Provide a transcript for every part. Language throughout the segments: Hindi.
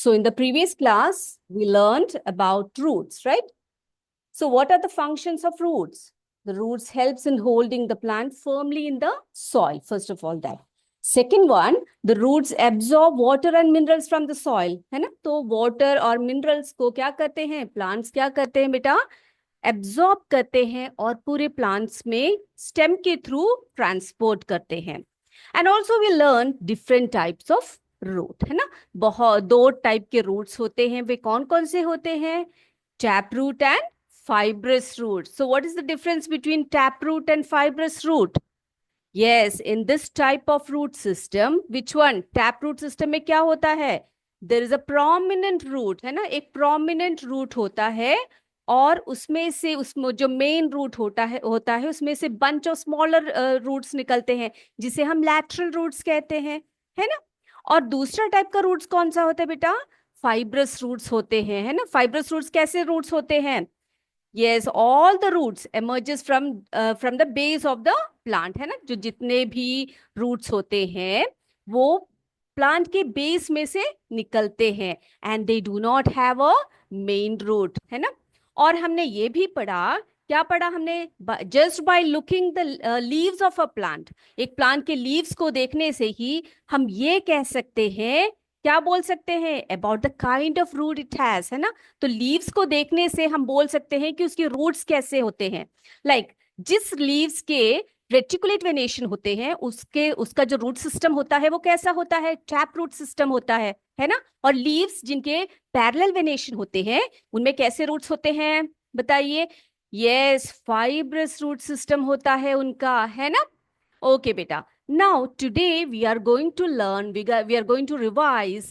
So in the previous class, we learned about roots, right? So what are the functions of roots? The roots helps in holding the plant firmly in the soil, first of all that. Second one, the roots absorb water and minerals from the soil, है ना? तो water और minerals को क्या करते हैं? Plants क्या करते हैं बेटा? Absorb करते हैं और पूरे plants में stem के through transport करते हैं. And also we learn different types of root, है ना? बहुत दो टाइप के रूट्स होते हैं. वे कौन कौन से होते हैं? Tap root and fibrous root. So what is the difference between taproot and fibrous root? Yes, in this type of root system, which one? Taproot system में क्या होता है? There is a prominent root, है ना? एक prominent root होता है और उसमें से उसमें जो मेन रूट होता है उसमें से bunch of smaller roots निकलते हैं जिसे हम lateral roots कहते हैं, है ना? और दूसरा टाइप का रूट्स कौन सा होता है बेटा? फाइब्रस रूट्स होते हैं, है ना? फाइब्रस रूट्स कैसे रूट्स होते हैं? Yes, all the roots emerges from the base of the plant, है ना? जो जितने भी roots होते हैं वो plant के base में से निकलते हैं and they do not have a main root, है ना? और हमने ये भी पढ़ा, क्या पढ़ा हमने? Just by looking the leaves of a plant, एक plant के leaves को देखने से ही हम ये कह सकते हैं, क्या बोल सकते हैं? About the kind of root it has, है ना? तो लीव्स को देखने से हम बोल सकते हैं कि उसके रूट्स कैसे होते हैं. लाइक जिस लीव्स के रेटिकुलेट वेनेशन होते हैं उसका जो रूट सिस्टम होता है वो कैसा होता है? टैप रूट सिस्टम होता है ना? और लीव्स जिनके पैरेलल वेनेशन होते हैं उनमें कैसे रूट्स होते हैं बताइए? यस, फाइब्रस रूट सिस्टम होता है उनका, है ना? ओके बेटा. Now, today we are going to learn, we are going to revise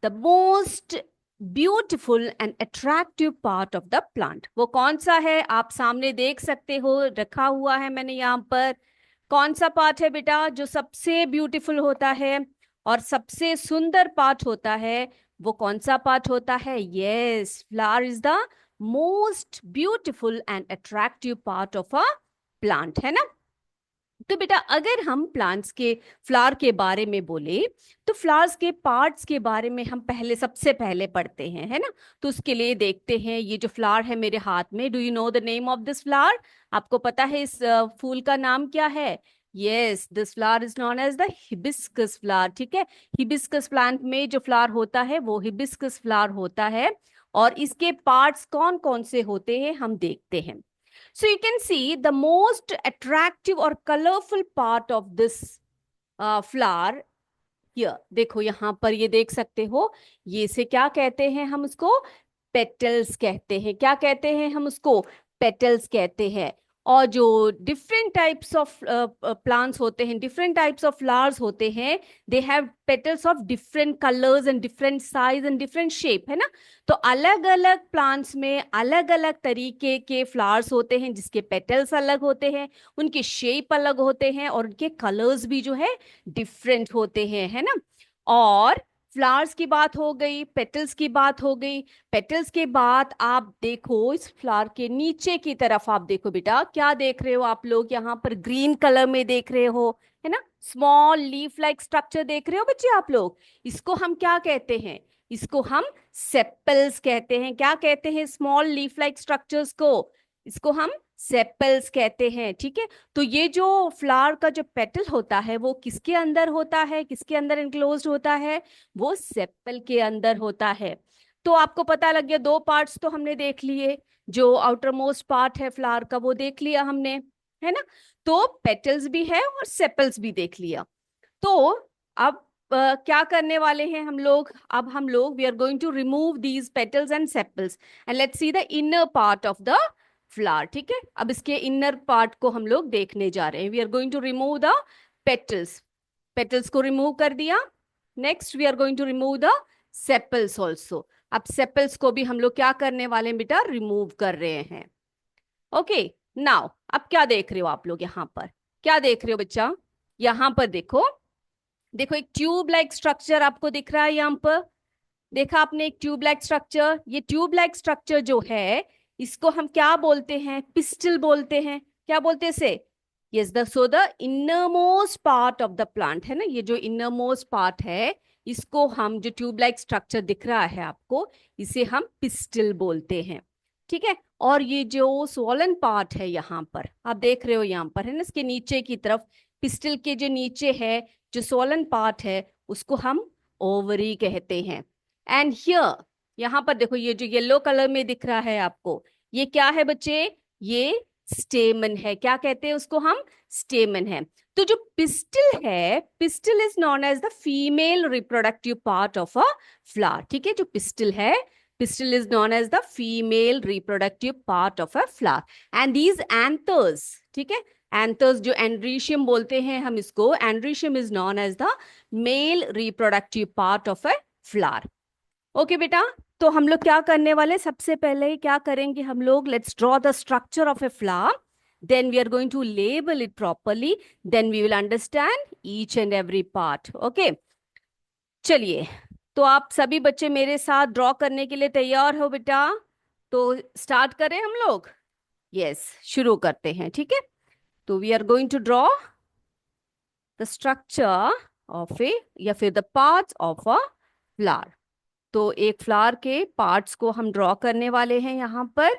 the most beautiful and attractive part of the plant. वो कौन सा है? आप सामने देख सकते हो, रखा हुआ है मैंने यहाँ पर. कौन सा पार्ट है बेटा जो सबसे ब्यूटीफुल होता है और सबसे सुंदर पार्ट होता है? वो कौन सा पार्ट होता है? Yes, flower is the most beautiful and attractive part of a plant, है ना? तो बेटा अगर हम प्लांट्स के फ्लावर के बारे में बोले तो फ्लावर्स के पार्ट्स के बारे में हम सबसे पहले पढ़ते हैं, है ना? तो उसके लिए देखते हैं ये जो फ्लावर है मेरे हाथ में. Do you know the name of this flower? आपको पता है इस फूल का नाम क्या है? Yes, this flower is known as the hibiscus flower. ठीक है, हिबिस्कस प्लांट में जो फ्लावर होता है वो हिबिस्कस फ्लावर होता है. और इसके पार्ट्स कौन कौन से होते हैं हम देखते हैं. So you can see the most attractive or colorful part of this flower here. देखो यहाँ पर ये देख सकते हो, ये से क्या कहते हैं हम उसको? पेटल्स कहते हैं. क्या कहते हैं हम उसको? पेटल्स कहते हैं. और जो डिफरेंट टाइप्स ऑफ प्लांट्स होते हैं, डिफरेंट टाइप्स ऑफ फ्लावर्स होते हैं, they have petals of different colours and different size and different shape, है ना? तो अलग अलग प्लांट्स में अलग अलग तरीके के फ्लावर्स होते हैं जिसके पेटल्स अलग होते हैं, उनके शेप अलग होते हैं और उनके कलर्स भी जो है डिफरेंट होते हैं, है ना? और फ्लावर्स की बात हो गई, पेटल्स की बात हो गई. पेटल्स के बाद आप देखो इस फ्लावर के नीचे की तरफ, आप देखो बेटा, क्या देख रहे हो आप लोग? यहाँ पर ग्रीन कलर में देख रहे हो, है ना? स्मॉल लीफ लाइक स्ट्रक्चर देख रहे हो बच्चे आप लोग. इसको हम क्या कहते हैं? इसको हम सेपल्स कहते हैं. क्या कहते हैं स्मॉल लीफ लाइक स्ट्रक्चर्स को? इसको हम सेपल्स कहते हैं. ठीक है, तो ये जो फ्लावर का जो पेटल होता है वो किसके अंदर होता है? किसके अंदर इनक्लोज्ड होता है? वो सेपल के अंदर होता है. तो आपको पता लग गया, दो पार्ट्स तो हमने देख लिए. जो आउटर मोस्ट पार्ट है फ्लावर का वो देख लिया हमने, है ना? तो पेटल्स भी है और सेपल्स भी देख लिया. तो अब क्या करने वाले हैं हम लोग? अब हम लोग we are going to remove these petals and sepals and let's see the inner part of the flower. ठीक है, अब इसके इनर पार्ट को हम लोग देखने जा रहे हैं. We are going to remove the petals. Petals को रिमूव कर दिया. Next we are going to remove the sepals also. अब सेपल्स को भी हम लोग क्या करने वाले हैं बेटा? रिमूव कर रहे हैं. ओके, नाउ अब क्या देख रहे हो आप लोग? यहाँ पर क्या देख रहे हो बच्चा? यहाँ पर देखो, देखो एक ट्यूब लाइक स्ट्रक्चर आपको दिख रहा है. यहाँ पर देखा आपने एक ट्यूब लाइक स्ट्रक्चर. ये ट्यूब लाइक स्ट्रक्चर जो है इसको हम क्या बोलते हैं? पिस्टल बोलते हैं. क्या बोलते हैं इसे? Yes, the inner most part of the plant, है ना? ये जो इनर मोस्ट पार्ट है इसको हम, जो ट्यूब लाइक स्ट्रक्चर दिख रहा है आपको, इसे हम पिस्टिल बोलते हैं। ठीक है। और ये जो स्वॉलन पार्ट है यहाँ पर आप देख रहे हो, यहाँ पर है ना, इसके नीचे की तरफ, पिस्टिल के जो नीचे है, जो स्वॉलन पार्ट है, उसको हम ओवरी कहते हैं। एंड हियर, यहाँ पर देखो, ये जो येलो कलर में दिख रहा है आपको, ये क्या है बच्चे? ये स्टेमन है। क्या कहते हैं उसको हम? स्टेमन है। तो जो पिस्टिल है, pistil is known as the female reproductive part of a flower. ठीक है, जो पिस्टिल है, pistil is known as the female reproductive part of a flower. And these anthers, ठीक है, anthers जो androecium बोलते हैं हम इसको, androecium is known as the male reproductive part of a flower. Okay बेटा, तो हम लोग क्या करने वाले, सबसे पहले क्या करेंगे हम लोग, let's draw the structure of a flower, then we are going to label it properly, then we will understand each and every part. Okay, चलिए, तो आप सभी बच्चे मेरे साथ ड्रॉ करने के लिए तैयार हो बेटा? तो स्टार्ट करें हम लोग? यस, शुरू करते हैं। ठीक है, तो we are going to draw the structure of a, या फिर the parts of a flower. तो एक फ्लावर के पार्ट्स को हम ड्रॉ करने वाले हैं यहाँ पर।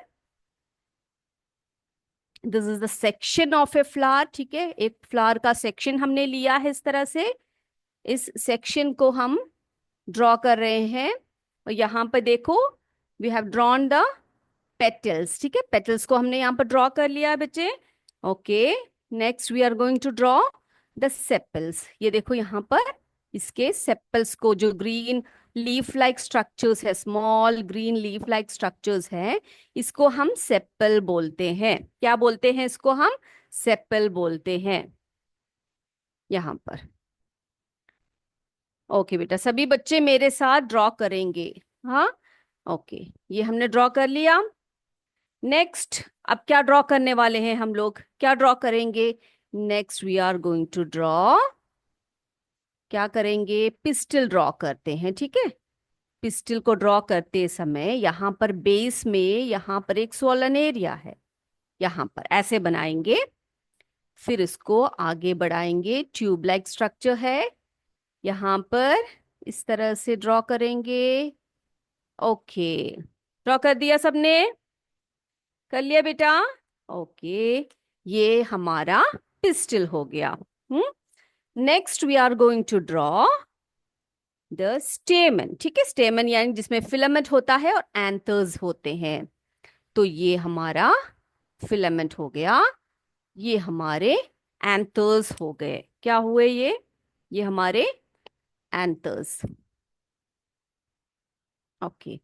This is the section of a flower. ठीक है, एक फ्लावर का सेक्शन हमने लिया है इस तरह से, इस सेक्शन को हम ड्रॉ कर रहे हैं। और यहाँ पर देखो, we have drawn the petals. ठीक है, पेटल्स को हमने यहाँ पर ड्रॉ कर लिया है बच्चे। Okay, next we are going to draw the sepals. ये देखो यहाँ पर इसके सेपल्स को, जो ग्रीन लीफ लाइक स्ट्रक्चर्स है, small green leaf like structures है, इसको हम सेपल बोलते हैं। क्या बोलते हैं इसको? हम सेपल बोलते हैं यहाँ पर। ओके बेटा, सभी बच्चे मेरे साथ ड्रॉ करेंगे। हाँ, ओके, ये हमने ड्रॉ कर लिया। नेक्स्ट, अब क्या ड्रॉ करने वाले हैं हम लोग? क्या ड्रॉ करेंगे? Next we are going to draw, क्या करेंगे? पिस्टिल ड्रॉ करते हैं। ठीक है, पिस्टिल को ड्रॉ करते समय यहाँ पर बेस में, यहाँ पर एक स्वॉलन एरिया है, यहाँ पर ऐसे बनाएंगे, फिर इसको आगे बढ़ाएंगे। ट्यूब लाइक स्ट्रक्चर है, यहाँ पर इस तरह से ड्रॉ करेंगे। ओके, ड्रॉ कर दिया सबने? कर लिया बेटा? ओके, ये हमारा पिस्टिल हो गया। Next we are going to draw the stamen. ठीक है, स्टेमन यानी जिसमें फिलामेंट होता है और एंथर्स होते हैं। तो ये हमारा फिलामेंट हो गया, ये हमारे एंथर्स हो गए। क्या हुए ये हमारे एंथर्स। ओके,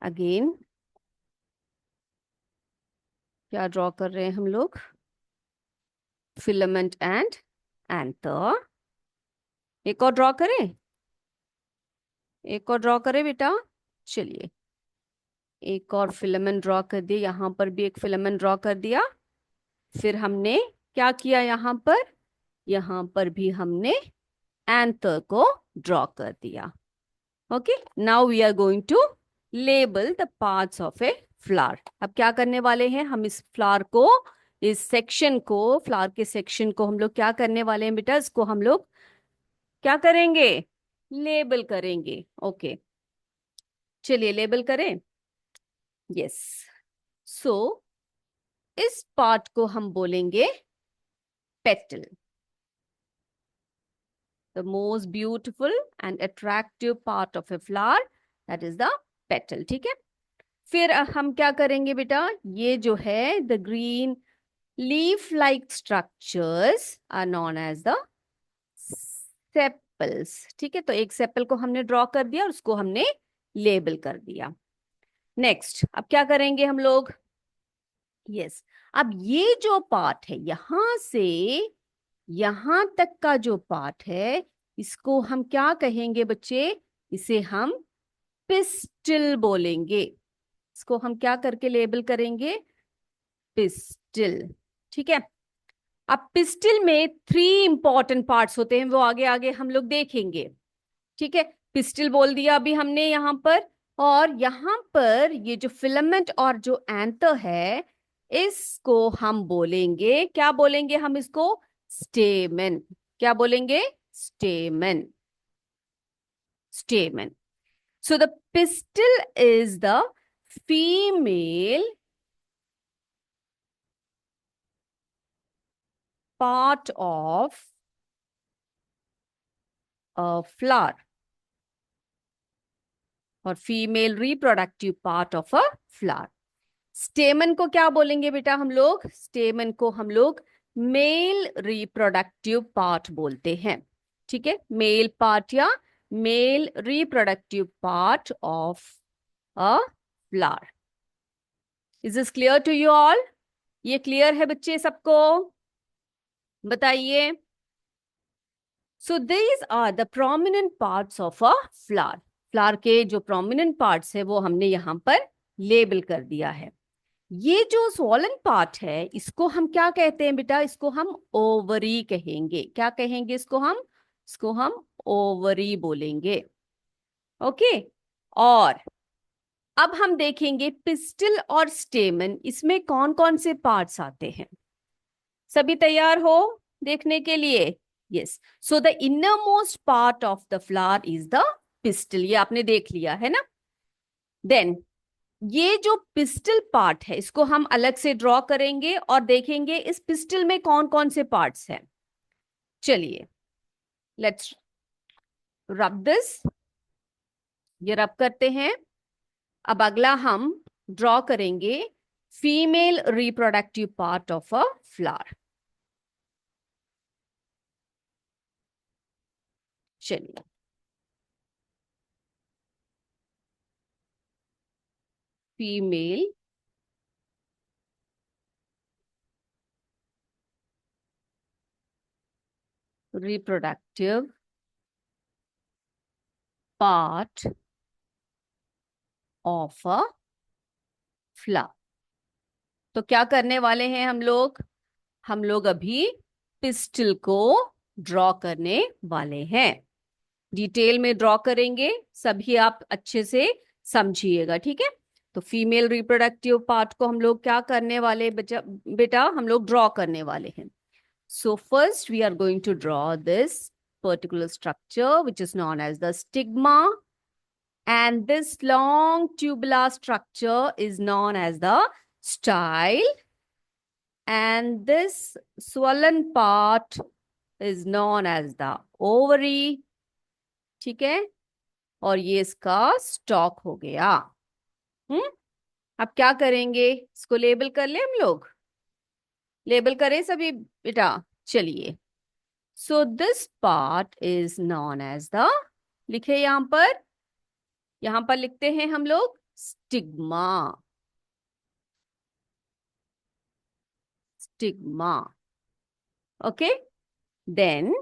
अगेन क्या ड्रॉ कर रहे हैं हम लोग? Filament and anther. एक और ड्रॉ करें? एक और ड्रॉ करें बेटा? चलिए, एक और फिलामेंट ड्रॉ कर दिया, यहाँ पर भी एक फिलामेंट ड्रॉ कर दिया। फिर हमने क्या किया यहाँ पर भी हमने एंथर को ड्रॉ कर दिया। Okay, now we are going to label the parts of a flower. अब क्या करने वाले हैं हम? इस फ्लावर को, इस सेक्शन को, फ्लावर के सेक्शन को हम लोग क्या करने वाले हैं बेटा? इसको हम लोग क्या करेंगे? लेबल करेंगे। ओके, चलिए लेबल करें। यस, सो इस पार्ट को हम बोलेंगे petal, the most beautiful and attractive part of a flower, that is the petal. ठीक है, फिर हम क्या करेंगे बेटा? ये जो है the green leaf like structures are known as the sepals. ठीक है, तो एक सेपल को हमने ड्रॉ कर दिया और उसको हमने लेबल कर दिया। नेक्स्ट, अब क्या करेंगे हम लोग? यस, अब ये जो पार्ट है, यहां से यहां तक का जो पार्ट है, इसको हम क्या कहेंगे बच्चे? इसे हम पिस्टिल बोलेंगे। इसको हम क्या करके लेबल करेंगे? पिस्टिल। ठीक है, अब पिस्टिल में 3 इंपॉर्टेंट पार्ट्स होते हैं, वो आगे आगे हम लोग देखेंगे। ठीक है, पिस्टिल बोल दिया अभी हमने यहाँ पर, और यहाँ पर ये जो फिलामेंट और जो एंथर है, इसको हम बोलेंगे, क्या बोलेंगे हम इसको? स्टेमन। क्या बोलेंगे? स्टेमन। stamen. So the pistil is the female part of a flower और female reproductive part of a flower. स्टेमन को क्या बोलेंगे बेटा हम लोग? स्टेमन को हम लोग मेल रिप्रोडक्टिव पार्ट बोलते हैं. ठीक है, मेल पार्ट या male reproductive part of a flower. Is this clear to you all? ये क्लियर है बच्चे सबको? बताइए. So these are the prominent parts of a flower. Flower के जो प्रोमिनेंट पार्ट्स है वो हमने यहाँ पर लेबल कर दिया है. ये जो स्वॉलन पार्ट है इसको हम क्या कहते हैं बेटा? इसको हम ओवरी कहेंगे. क्या कहेंगे इसको हम? इसको हम ओवरी बोलेंगे. ओके. और अब हम देखेंगे पिस्टल और स्टेमन, इसमें कौन कौन से पार्ट्स आते हैं. सभी तैयार हो देखने के लिए? Yes. So the inner most part of the flower is the pistol. ये आपने देख लिया है ना. देन ये जो पिस्टल पार्ट है इसको हम अलग से ड्रॉ करेंगे और देखेंगे इस पिस्टल में कौन कौन से पार्ट्स हैं. चलिए लेट्स रब दिस. ये रब करते हैं. अब अगला हम ड्रॉ करेंगे female reproductive part of a flower. चलिए. Female reproductive part of a flower. तो क्या करने वाले हैं हम लोग? हम लोग अभी पिस्टल को ड्रॉ करने वाले हैं. डिटेल में ड्रॉ करेंगे, सभी आप अच्छे से समझिएगा. ठीक है. तो फीमेल रिप्रोडक्टिव पार्ट को हम लोग क्या करने वाले बेटा? हम लोग ड्रॉ करने वाले हैं. So first we are going to draw this particular structure which is known as the stigma, and this long tubular structure is known as the style, and this swollen part is known as the ovary. ठीक है. और ये इसका स्टॉक हो गया. अब क्या करेंगे? इसको लेबल कर ले हम लोग. लेबल करें सभी बेटा? चलिए. So this part is known as the, लिखे यहां पर लिखते हैं हम लोग stigma. Stigma. Okay. Then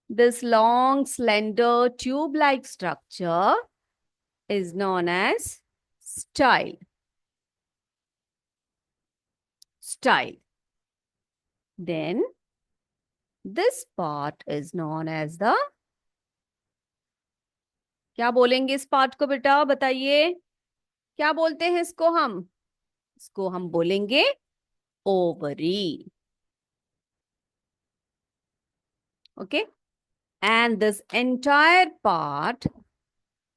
this long slender tube like structure is known as style. Style. Then this part is known as the, क्या बोलेंगे इस पार्ट को बेटा? बताइए क्या बोलते हैं इसको हम? इसको हम बोलेंगे ovary. Okay. And this entire part,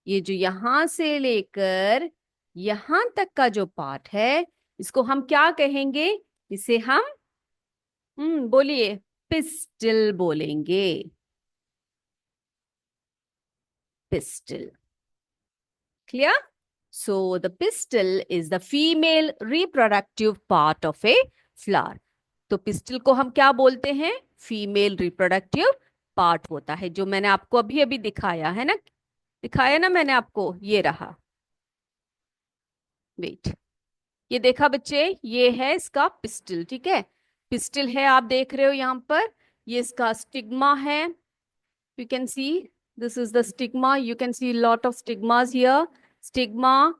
ये जो यहां से लेकर यहां तक का जो पार्ट है इसको हम क्या कहेंगे? इसे हम बोलिए पिस्टल बोलेंगे. Pistol. Clear? So the pistil is the female reproductive part of a flower. तो पिस्टल को हम क्या बोलते हैं? फीमेल रिप्रोडक्टिव पार्ट होता है, जो मैंने आपको अभी अभी दिखाया है ना. दिखाया ना मैंने आपको? ये रहा. वेट, ये देखा बच्चे? ये है इसका पिस्टल. ठीक है. पिस्टल है, आप देख रहे हो यहाँ पर. ये इसका स्टिग्मा है. You can see this is the stigma. You can see lot of stigmas here. Stigma.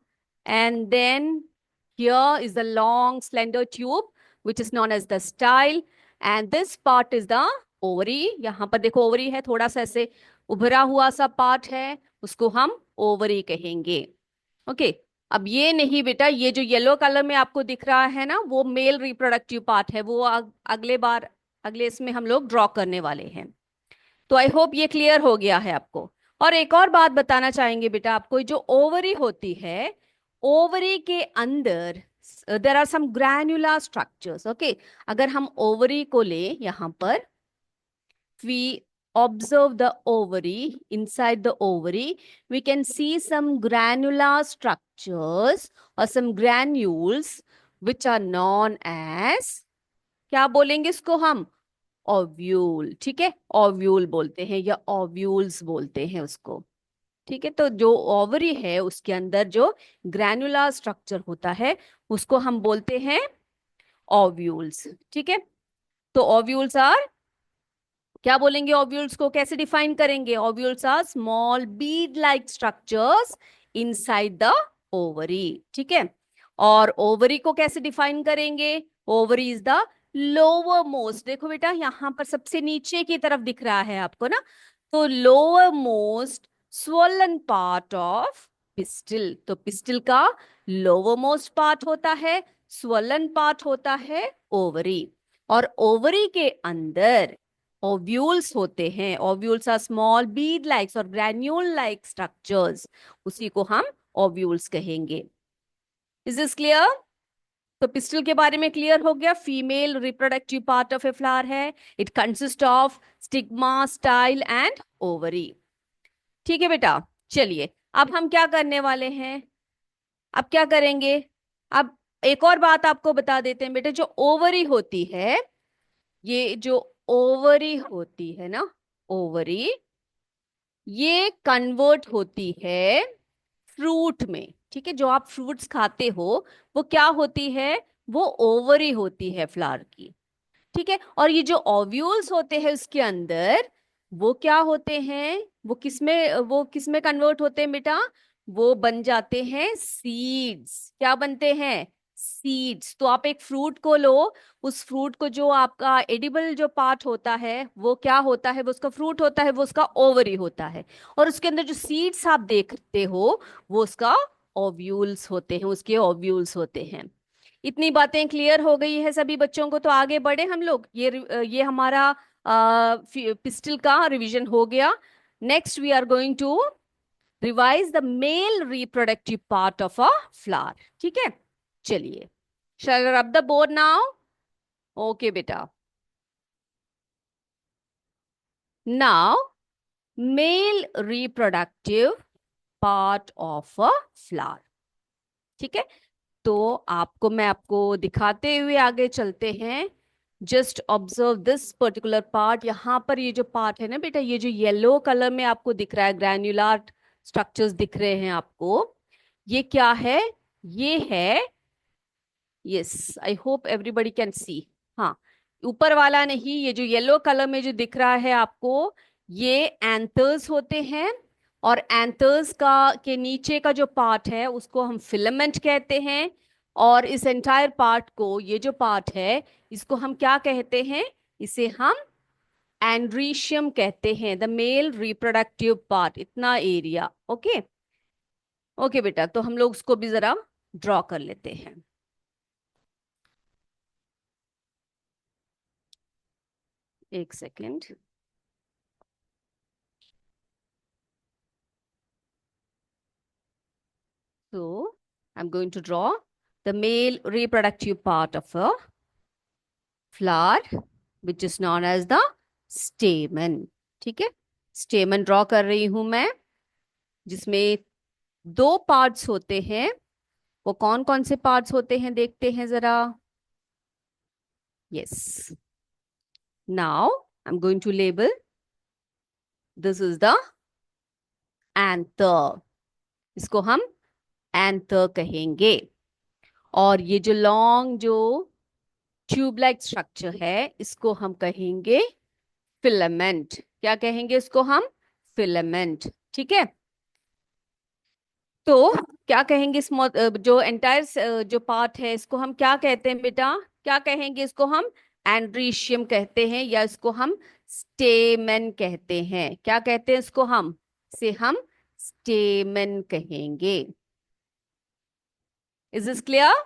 And then here is the long slender tube which is known as the style. And this part is the ovary. यहाँ पर देखो ovary है, थोड़ा सा ऐसे उभरा हुआ सा पार्ट है, उसको हम ovary कहेंगे. ओके. अब ये नहीं बेटा, ये जो येलो कलर में आपको दिख रहा है ना, वो मेल रिप्रोडक्टिव पार्ट है. वो अगले इसमें हम लोग ड्रॉ करने वाले हैं. तो आई होप ये क्लियर हो गया है आपको. और एक और बात बताना चाहेंगे बेटा आपको, जो ओवरी होती है, ओवरी के अंदर there are some granular structures. Okay, अगर हम ओवरी को ले यहाँ पर, we observe the ovary, inside the ovary, we can see some granular structures or some granules which are known as, क्या बोलेंगे इसको हम? ओव्यूल। ठीक है, ओव्यूल बोलते हैं या ओव्यूल्स बोलते हैं उसको। ठीक है, तो जो ओवरी है उसके अंदर जो ग्रैनुलर स्ट्रक्चर होता है उसको हम बोलते हैं ओव्यूल्स। ठीक है, तो ओव्यूल्स आर, क्या बोलेंगे ओव्यूल्स को कैसे डिफाइन करेंगे? Ovules are small bead like structures inside the ovary. ठीक है, और ओवरी को कैसे डिफाइन करेंगे? Ovary is the lowermost, देखो बेटा यहां पर सबसे नीचे की तरफ दिख रहा है आपको ना, तो lower most swollen part of pistil. तो पिस्टिल का लोअर मोस्ट पार्ट होता है, स्वोलन पार्ट होता है ओवरी। और ओवरी के अंदर ओव्यूल्स होते हैं। Ovules are small bead likes और ग्रैन्यूल लाइक स्ट्रक्चर्स, उसी को हम ओव्यूल्स कहेंगे। Is this clear? तो पिस्टल के बारे में क्लियर हो गया। Female reproductive part of a flower है। It consist of stigma, style and ovary. ठीक है बेटा, चलिए अब हम क्या करने वाले हैं? अब क्या करेंगे? अब एक और बात आपको बता देते हैं बेटा, जो ओवरी होती है, ये जो ओवरी होती है ना, ओवरी, ये कन्वर्ट होती है फ्रूट में। ठीक है, जो आप फ्रूट्स खाते हो वो क्या होती है? वो ओवरी होती है फ्लावर की। ठीक है, और ये जो ओव्यूल्स होते हैं उसके अंदर, वो क्या होते हैं? वो किस में कन्वर्ट होते हैं बेटा? वो बन जाते हैं सीड्स। क्या बनते हैं? सीड्स। तो आप एक फ्रूट को लो, उस फ्रूट को जो आपका एडिबल जो पार्ट होता है वो क्या होता है? वो उसका फ्रूट होता है, वो उसका ओवरी होता है। और उसके अंदर जो सीड्स आप देखते हो वो उसका ओव्यूल्स होते हैं, उसके ओव्यूल्स होते हैं। इतनी बातें क्लियर हो गई है सभी बच्चों को, तो आगे बढ़े हम लोग। ये हमारा पिस्टल का रिवीजन हो गया। Next we are going to revise the male reproductive part of a flower. ठीक है, चलिए, shall rub the board now? Okay बेटा, now male reproductive part of a flower. ठीक है, तो आपको दिखाते हुए आगे चलते हैं। Just observe this particular part. यहाँ पर ये जो पार्ट है ना बेटा, ये जो येलो कलर में आपको दिख रहा है, ग्रैन्युलर स्ट्रक्चर्स दिख रहे हैं आपको, ये क्या है? ये है, yes, I hope everybody can see. हाँ, ऊपर वाला नहीं, ये जो येलो कलर में जो दिख रहा है आपको, ये एंथर्स होते हैं। और एंथर्स का के नीचे का जो पार्ट है उसको हम फिलामेंट कहते हैं। और इस एंटायर पार्ट को, ये जो पार्ट है, इसको हम क्या कहते हैं? इसे हम एंड्रीशियम कहते हैं, द मेल रिप्रोडक्टिव पार्ट, इतना एरिया। ओके, ओके बेटा, तो हम लोग उसको भी जरा ड्रॉ कर लेते हैं। एक second. So, I'm going to draw the male reproductive part of a flower, which is known as the stamen. ठीक है, stamen ड्रॉ कर रही हूं मैं, जिसमें दो पार्ट्स होते हैं। वो कौन कौन से पार्ट्स होते हैं देखते हैं जरा। Yes. Now, I'm going to label. This is the anther. इसको हम anther कहेंगे। और ये जो लॉन्ग जो ट्यूब लाइक स्ट्रक्चर है, इसको हम कहेंगे फिलामेंट। क्या कहेंगे इसको हम? फिलामेंट। ठीक है, तो क्या कहेंगे इस जो एंटायर जो पार्ट है इसको हम क्या कहते हैं बेटा? क्या कहेंगे इसको? हम एंड्रीशियम कहते हैं, या इसको हम स्टेमेन कहते हैं। क्या कहते हैं इसको? हम इसे हम स्टेमेन कहेंगे। Is this clear?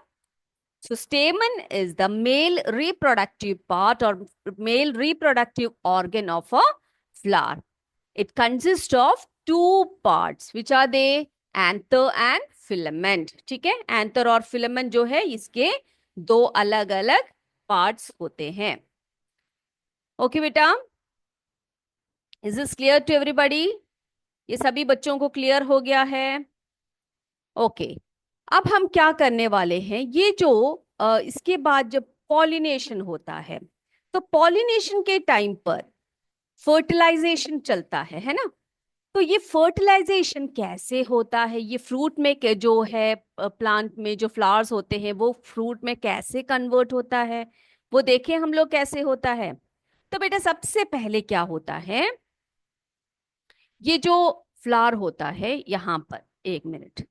So stamen is the male reproductive part or male reproductive organ of a flower. It consists of two parts. Which are they? Anther and filament. ठीक है, एंथर और फिलामेंट जो है इसके दो अलग अलग पार्ट्स होते हैं. ओके बेटा, is this clear to everybody? ये सभी बच्चों को क्लियर हो गया है? ओके, अब हम क्या करने वाले हैं, ये जो इसके बाद जब पॉलिनेशन होता है, तो पॉलिनेशन के टाइम पर फर्टिलाइजेशन चलता है ना? तो ये फर्टिलाइजेशन कैसे होता है, ये फ्रूट में जो है प्लांट में जो फ्लावर्स होते हैं वो फ्रूट में कैसे कन्वर्ट होता है, वो देखें हम लोग कैसे होता है. तो बेटा सबसे पहले क्या होता है, ये जो फ्लावर होता है यहां पर, एक मिनट,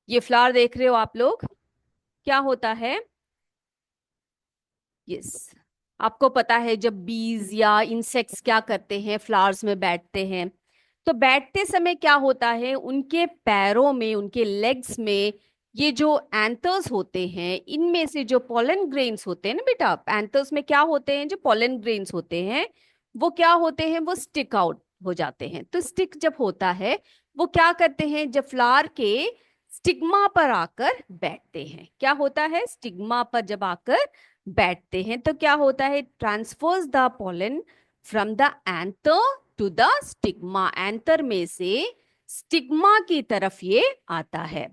ये फ्लावर देख रहे हो आप लोग, क्या होता है? यस, आपको पता है जब बीज या इंसेक्ट्स क्या करते हैं, फ्लावर्स में बैठते हैं, तो बैठते समय क्या होता है, उनके पैरों में, उनके लेग्स में ये जो एंथर्स होते हैं, इनमें से जो पोलन ग्रेन्स होते हैं ना बेटा, एंथर्स में क्या होते हैं, जो पोलन ग्रेन्स होते हैं वो क्या होते हैं, वो स्टिक आउट हो जाते हैं. तो स्टिक जब होता है वो क्या करते हैं, जब फ्लावर के स्टिग्मा पर आकर बैठते हैं, क्या होता है, स्टिग्मा पर जब आकर बैठते हैं तो क्या होता है, transfers the pollen from the anther to the stigma, anther में से स्टिग्मा की तरफ ये आता है.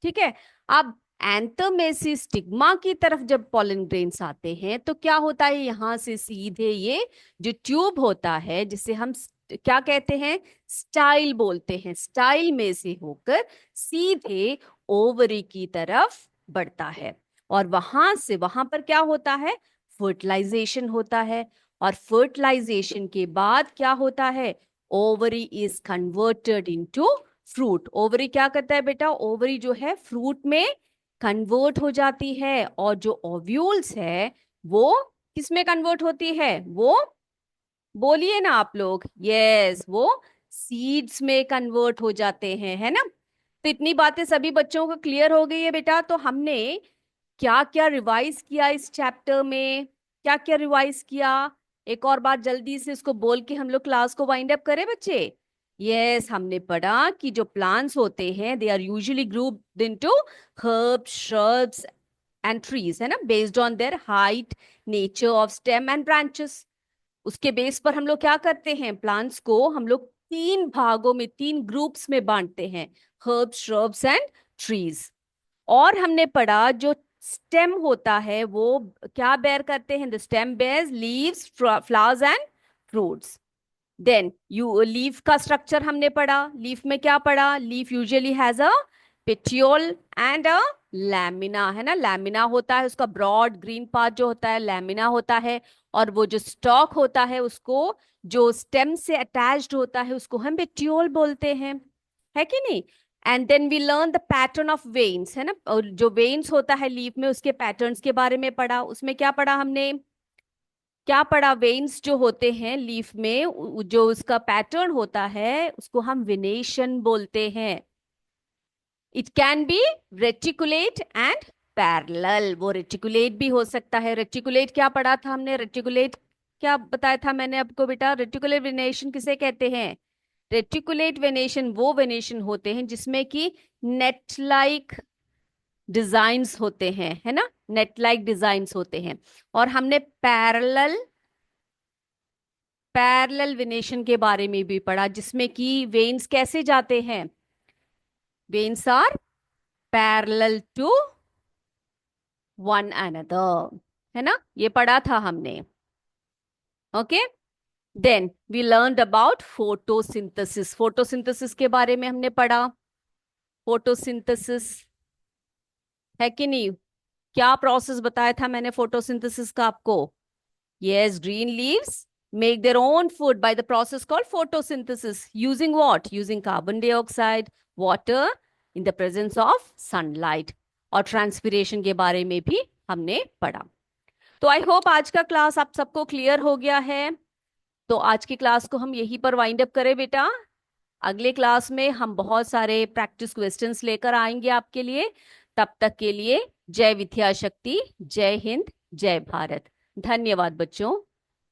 ठीक है, अब एंथर में से स्टिग्मा की तरफ जब पोलन ग्रेन्स आते हैं तो क्या होता है, यहां से सीधे ये जो ट्यूब होता है जिसे हम क्या कहते हैं, स्टाइल बोलते हैं, स्टाइल में से होकर सीधे ओवरी की तरफ बढ़ता है. और वहां से वहां पर क्या होता है, फर्टिलाइजेशन होता है. और फर्टिलाइजेशन के बाद क्या होता है, ovary is converted into fruit. Ovary क्या करता है बेटा, ओवरी जो है फ्रूट में कन्वर्ट हो जाती है. और जो ओव्यूल्स है वो किस में कन्वर्ट होती है, वो बोलिए ना आप लोग, यस, वो सीड्स में कन्वर्ट हो जाते हैं, है ना? तो इतनी बातें सभी बच्चों को क्लियर हो गई है बेटा. तो हमने क्या क्या रिवाइज किया इस चैप्टर में, क्या क्या रिवाइज किया, एक और बार जल्दी से इसको बोल के हम लोग क्लास को वाइंड अप करें बच्चे. यस, हमने पढ़ा कि जो प्लांट्स होते हैं they are usually grouped into herbs, shrubs and trees, है ना, based on their height, nature of stem and branches. उसके बेस पर हम लोग क्या करते हैं, प्लांट्स को हम लोग तीन भागों में, तीन ग्रुप्स में बांटते हैं, हर्ब्स, श्रब्स एंड ट्रीज. और हमने पढ़ा जो स्टेम होता है वो क्या बेयर करते हैं, the stem bears leaves, flowers and fruits. Then you leaf का स्ट्रक्चर हमने पढ़ा, लीफ में क्या पढ़ा, leaf usually has a petiole and a lamina, है ना, लैमिना होता है, उसका ब्रॉड ग्रीन पार्ट जो होता है लैमिना होता है. और वो जो स्टॉक होता है उसको, जो स्टेम से अटैच्ड होता है उसको हम पेटियोल बोलते हैं, है कि नहीं? And then we learn the pattern of veins, है ना, और जो वेन्स होता है लीफ में उसके पैटर्न्स के बारे में पढ़ा. उसमें क्या पढ़ा हमने, क्या पढ़ा, वेन्स जो होते हैं लीफ में जो उसका पैटर्न होता है उसको हम वेनेशन बोलते हैं. It can be reticulate and parallel, वो रेटिकुलेट भी हो सकता है. रेटिकुलेट क्या पढ़ा था हमने, रेटिकुलेट क्या बताया था मैंने आपको बेटा, रेटिकुलेट वेनेशन किसे कहते हैं, रेटिकुलेट वेनेशन वो वेनेशन होते हैं जिसमें कि नेट लाइक डिजाइन्स होते हैं, है ना, नेट लाइक डिजाइन्स होते हैं. और हमने पैरेलल, पैरेलल वेनेशन के बारे में भी पढ़ा जिसमें कि वेन्स कैसे जाते हैं, veins are parallel to one another, है ना, ये पढ़ा था हमने. Okay, then we learned about photosynthesis. Photosynthesis के बारे में हमने पढ़ा, फोटोसिंथेसिस है कि नहीं, क्या प्रोसेस बताया था मैंने फोटोसिंथेसिस का आपको. Yes, green leaves make their own food by the process called photosynthesis using what, using carbon dioxide, water in the presence of sunlight. और ट्रांसपिरेशन के बारे में भी हमने पढ़ा. तो आई होप आज का क्लास आप सबको क्लियर हो गया है. तो आज की क्लास को हम यहीं पर वाइंड अप करें बेटा. अगले क्लास में हम बहुत सारे प्रैक्टिस क्वेश्चंस लेकर आएंगे आपके लिए. तब तक के लिए जय विद्या शक्ति, जय हिंद, जय भारत. धन्यवाद बच्चों.